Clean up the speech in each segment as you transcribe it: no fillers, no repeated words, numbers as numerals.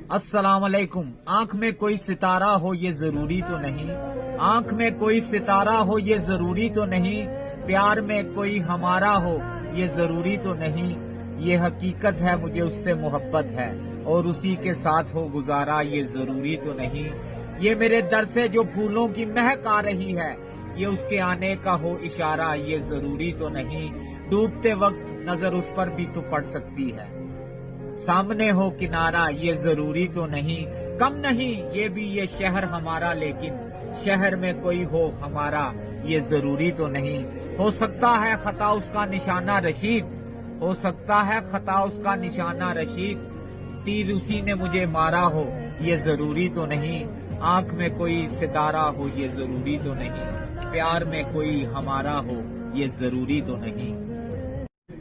अस्सलाम वालेकुम। आंख में कोई सितारा हो ये जरूरी तो नहीं, आंख में कोई सितारा हो ये जरूरी तो नहीं, प्यार में कोई हमारा हो ये जरूरी तो नहीं, ये हकीकत है मुझे उससे मोहब्बत है और उसी के साथ हो गुजारा ये जरूरी तो नहीं, ये मेरे दर से जो फूलों की महक आ रही है ये उसके आने का हो इशारा ये जरूरी तो नहीं, डूबते वक्त नजर उस पर भी तो पड़ सकती है, सामने हो किनारा ये जरूरी तो नहीं, कम नहीं ये भी ये शहर हमारा, लेकिन शहर में कोई हो हमारा ये जरूरी तो नहीं, हो सकता है खता उसका निशाना रशीद, हो सकता है खता उसका निशाना रशीद, तीर उसी ने मुझे मारा हो ये जरूरी तो नहीं, आंख में कोई सितारा हो ये जरूरी तो नहीं, प्यार में कोई हमारा हो ये जरूरी तो नहीं।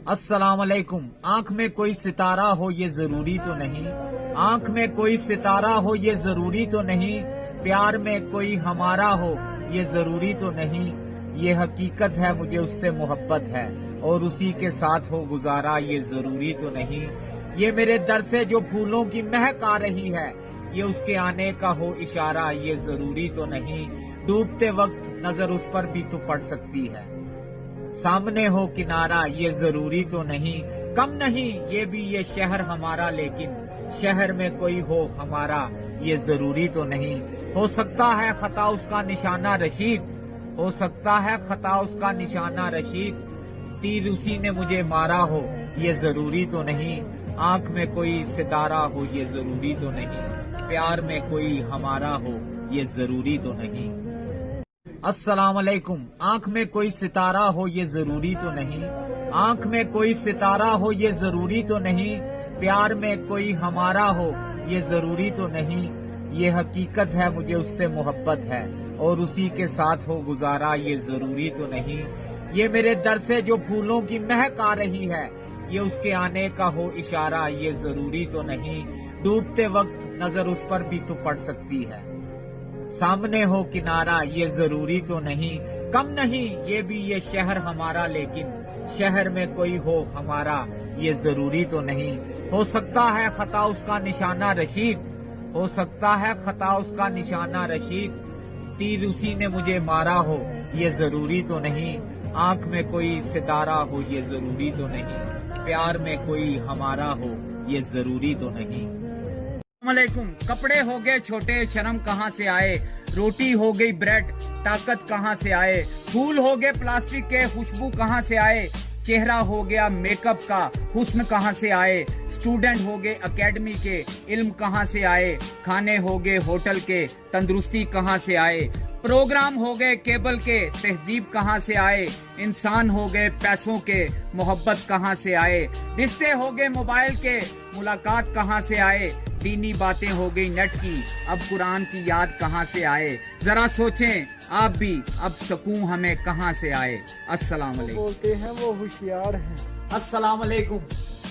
अस्सलाम वालेकुम। आंख में कोई सितारा हो ये जरूरी तो नहीं, आंख में कोई सितारा हो ये जरूरी तो नहीं, प्यार में कोई हमारा हो ये जरूरी तो नहीं, ये हकीकत है मुझे उससे मोहब्बत है और उसी के साथ हो गुजारा ये जरूरी तो नहीं, ये मेरे दर से जो फूलों की महक आ रही है ये उसके आने का हो इशारा ये जरूरी तो नहीं, डूबते वक्त नजर उस पर भी तो पड़ सकती है, सामने हो किनारा ये जरूरी तो नहीं, कम नहीं ये भी ये शहर हमारा, लेकिन शहर में कोई हो हमारा ये जरूरी तो नहीं, हो सकता है खता उसका निशाना रशीद, हो सकता है खता उसका निशाना रशीद, तीर उसी ने मुझे मारा हो ये जरूरी तो नहीं, आंख में कोई सितारा हो ये जरूरी तो नहीं, प्यार में कोई हमारा हो ये जरूरी तो नहीं। अस्सलाम वालेकुम। आंख में कोई सितारा हो ये जरूरी तो नहीं, आंख में कोई सितारा हो ये जरूरी तो नहीं, प्यार में कोई हमारा हो ये जरूरी तो नहीं, ये हकीकत है मुझे उससे मोहब्बत है और उसी के साथ हो गुजारा ये जरूरी तो नहीं, ये मेरे दर से जो फूलों की महक आ रही है ये उसके आने का हो इशारा ये जरूरी तो नहीं, डूबते वक्त नजर उस पर भी तो पड़ सकती है, सामने हो किनारा ये जरूरी तो नहीं, कम नहीं ये भी ये शहर हमारा, लेकिन शहर में कोई हो हमारा ये जरूरी तो नहीं, हो सकता है खता उसका निशाना रशीद, हो सकता है खता उसका निशाना रशीद, तीर उसी ने मुझे मारा हो ये जरूरी तो नहीं, आंख में कोई सितारा हो ये जरूरी तो नहीं, प्यार में कोई हमारा हो ये जरूरी तो नहीं। वालेकुम। कपड़े हो गए छोटे शर्म कहाँ से आए, रोटी हो गई ब्रेड ताकत कहाँ से आए, फूल हो गए प्लास्टिक के खुशबू कहाँ से आए, चेहरा हो गया मेकअप का हुस्न कहाँ से आए, स्टूडेंट हो गए एकेडमी के इल्म कहाँ से आए, खाने हो गए होटल के तंदुरुस्ती कहाँ से आए, प्रोग्राम हो गए केबल के तहजीब कहाँ से आए, इंसान हो गए पैसों के मोहब्बत कहाँ से आए, रिश्ते हो गए मोबाइल के मुलाकात कहाँ से आए, दीनी बातें हो गई नेट की अब कुरान की याद कहाँ से आए, जरा सोचें आप भी अब सुकून हमें कहाँ से आए। अस्सलाम वालेकुम। बोलते हैं वो होशियार हैं। अस्सलाम वालेकुम।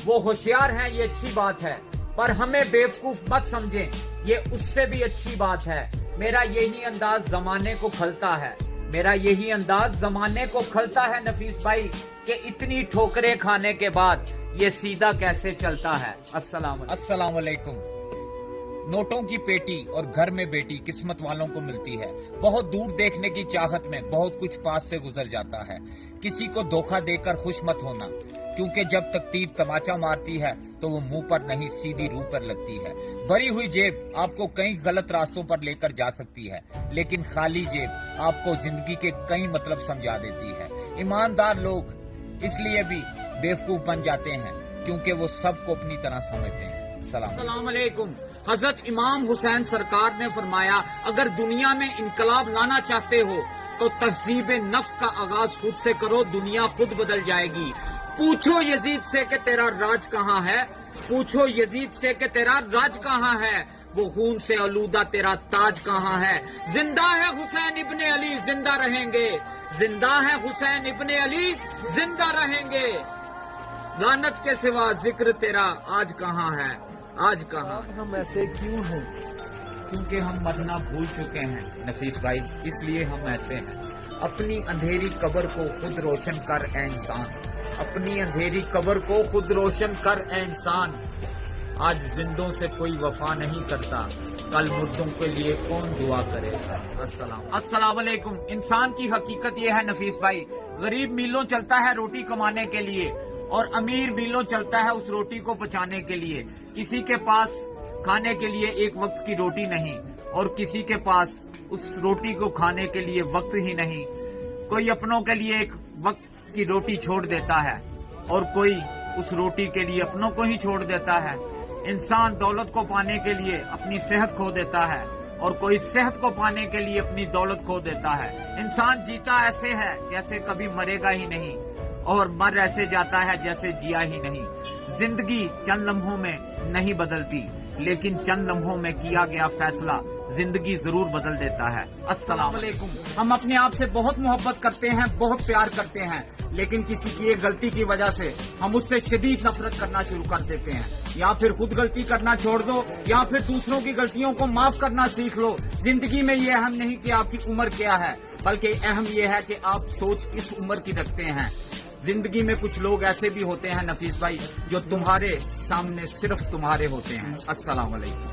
वो होशियार हैं ये अच्छी बात है, पर हमें बेवकूफ मत समझें ये उससे भी अच्छी बात है, मेरा यही अंदाज जमाने को खलता है, मेरा यही अंदाज जमाने को खलता है नफीस भाई कि इतनी ठोकरें खाने के बाद ये सीधा कैसे चलता है। अस्सलाम वालेकुम। नोटों की पेटी और घर में बेटी किस्मत वालों को मिलती है, बहुत दूर देखने की चाहत में बहुत कुछ पास से गुजर जाता है, किसी को धोखा देकर खुश मत होना, क्योंकि जब तकदीर तमाचा मारती है तो वो मुंह पर नहीं सीधी रूह पर लगती है, भरी हुई जेब आपको कई गलत रास्तों पर लेकर जा सकती है, लेकिन खाली जेब आपको जिंदगी के कई मतलब समझा देती है, ईमानदार लोग इसलिए भी बेवकूफ बन जाते हैं क्योंकि वो सबको अपनी तरह समझते हैं। अस्सलाम वालेकुम। हजरत इमाम हुसैन सरकार ने फरमाया अगर दुनिया में इनकलाब लाना चाहते हो तो तहजीब नफ्स का आगाज खुद से करो, दुनिया खुद बदल जाएगी। पूछो यजीद से कि तेरा राज कहाँ है, पूछो यजीद से कि तेरा राज कहाँ है, वो खून से आलूदा तेरा ताज कहाँ है, जिंदा है हुसैन इब्ने अली जिंदा रहेंगे, जिंदा है हुसैन इब्ने अली जिंदा रहेंगे, लानत के सिवा जिक्र तेरा आज कहाँ है, आज कहाँ। हम ऐसे क्यों हैं? क्योंकि हम मरना भूल चुके हैं नफीस भाई, इसलिए हम ऐसे हैं। अपनी अंधेरी कब्र को खुद रोशन कर ए इंसान, अपनी अंधेरी कब्र को खुद रोशन कर ए इंसान, آج زندوں سے کوئی وفا نہیں کرتا، کل مردوں کے لیے کون دعا کرے گا؟ السلام علیکم۔ انسان کی حقیقت یہ ہے نفیس بھائی، غریب میلوں چلتا ہے روٹی کمانے کے لیے اور امیر میلوں چلتا ہے اس روٹی کو پچانے کے لیے۔ کسی کے پاس کھانے کے لیے ایک وقت کی روٹی نہیں اور کسی کے پاس اس روٹی کو کھانے کے لیے وقت ہی نہیں۔ کوئی اپنوں کے لیے ایک وقت کی روٹی چھوڑ دیتا ہے اور کوئی اس روٹی کے لیے اپنوں کو ہی چھوڑ دیتا ہے۔ انسان دولت کو پانے کے لیے اپنی صحت کھو دیتا ہے اور کوئی صحت کو پانے کے لیے اپنی دولت کھو دیتا ہے۔ انسان جیتا ایسے ہے جیسے کبھی مرے گا ہی نہیں اور مر ایسے جاتا ہے جیسے جیا ہی نہیں۔ زندگی چند لمحوں میں نہیں بدلتی، لیکن چند لمحوں میں کیا گیا فیصلہ زندگی ضرور بدل دیتا ہے۔ السلام علیکم۔ ہم اپنے آپ سے بہت محبت کرتے ہیں، بہت پیار کرتے ہیں، لیکن کسی کی ایک غلطی کی وجہ سے ہم اس سے شدید نفرت کرنا شروع کر دیتے ہیں۔ یا پھر خود غلطی کرنا چھوڑ دو یا پھر دوسروں کی غلطیوں کو معاف کرنا سیکھ لو۔ زندگی میں یہ اہم نہیں کہ آپ کی عمر کیا ہے، بلکہ اہم یہ ہے کہ آپ سوچ کس عمر کی رکھتے ہیں۔ زندگی میں کچھ لوگ ایسے بھی ہوتے ہیں نفیس بھائی جو تمہارے سامنے صرف تمہارے ہوتے ہیں۔ السلام علیکم۔